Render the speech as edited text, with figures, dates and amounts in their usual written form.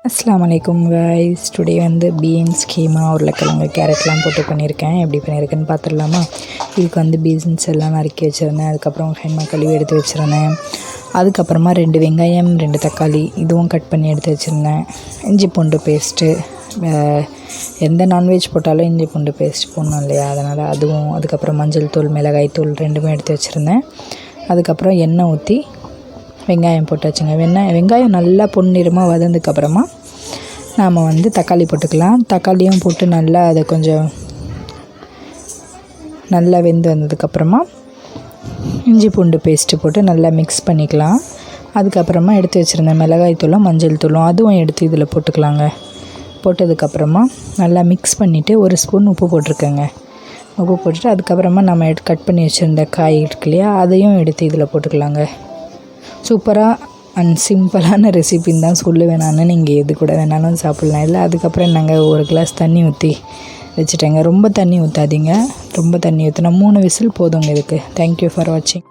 அஸ்ஸலாமு அலைக்கும் guys. Today வந்து பீன்ஸ், கீமா, உருளைக்கிழங்கு, கேரட்லாம் போட்டு பண்ணியிருக்கேன். எப்படி பண்ணியிருக்கேன்னு பார்த்துடலாமா? இதுக்கு வந்து பீன்ஸ் எல்லாம் நறுக்கி வச்சுருந்தேன். அதுக்கப்புறம் ஹைமா கழுவி எடுத்து வச்சுருந்தேன். அதுக்கப்புறமா 2 வெங்காயம், 2 தக்காளி இதுவும் கட் பண்ணி எடுத்து வச்சுருந்தேன். இஞ்சி பூண்டு பேஸ்ட்டு, எந்த நான்வெஜ் போட்டாலும் இஞ்சி பூண்டு பேஸ்ட் போடணும் இல்லையா, அதனால் அதுவும். அதுக்கப்புறம் மஞ்சள் தூள், மிளகாய் தூள் 2மே எடுத்து வச்சுருந்தேன். அதுக்கப்புறம் எண்ணெய் ஊற்றி வெங்காயம் போட்டு வச்சுங்க. வெங்காயம் நல்லா பொன்னிறமாக வதந்ததுக்கப்புறமா நாம் வந்து தக்காளி போட்டுக்கலாம். தக்காளியும் போட்டு நல்லா அதை கொஞ்சம் நல்லா வெந்து வந்ததுக்கப்புறமா இஞ்சி பூண்டு பேஸ்ட்டு போட்டு நல்லா மிக்ஸ் பண்ணிக்கலாம். அதுக்கப்புறமா எடுத்து வச்சுருந்தேன் மிளகாய் தூளும் மஞ்சள் தூளும், அதுவும் எடுத்து இதில் போட்டுக்கலாங்க. போட்டதுக்கப்புறமா நல்லா மிக்ஸ் பண்ணிவிட்டு 1 ஸ்பூன் உப்பு போட்டிருக்கேங்க. உப்பு போட்டுட்டு அதுக்கப்புறமா நம்ம கட் பண்ணி வச்சுருந்த காய் இருக்கு இல்லையா, அதையும் எடுத்து இதில் போட்டுக்கலாங்க. சூப்பராக அண்ட் சிம்பிளான ரெசிபின்னு தான் சொல்லுவேன் நான். நீங்கள் எது கூட வேணாலும் சாப்பிட்லாம். இல்லை அதுக்கப்புறம் நாங்கள் 1 கிளாஸ் தண்ணி ஊற்றி வச்சுட்டேங்க. ரொம்ப தண்ணி ஊற்றாதீங்க. ரொம்ப தண்ணி ஊற்றினா 3 விசில் போதுங்க இதுக்கு. தேங்க்யூ ஃபார் வாட்சிங்.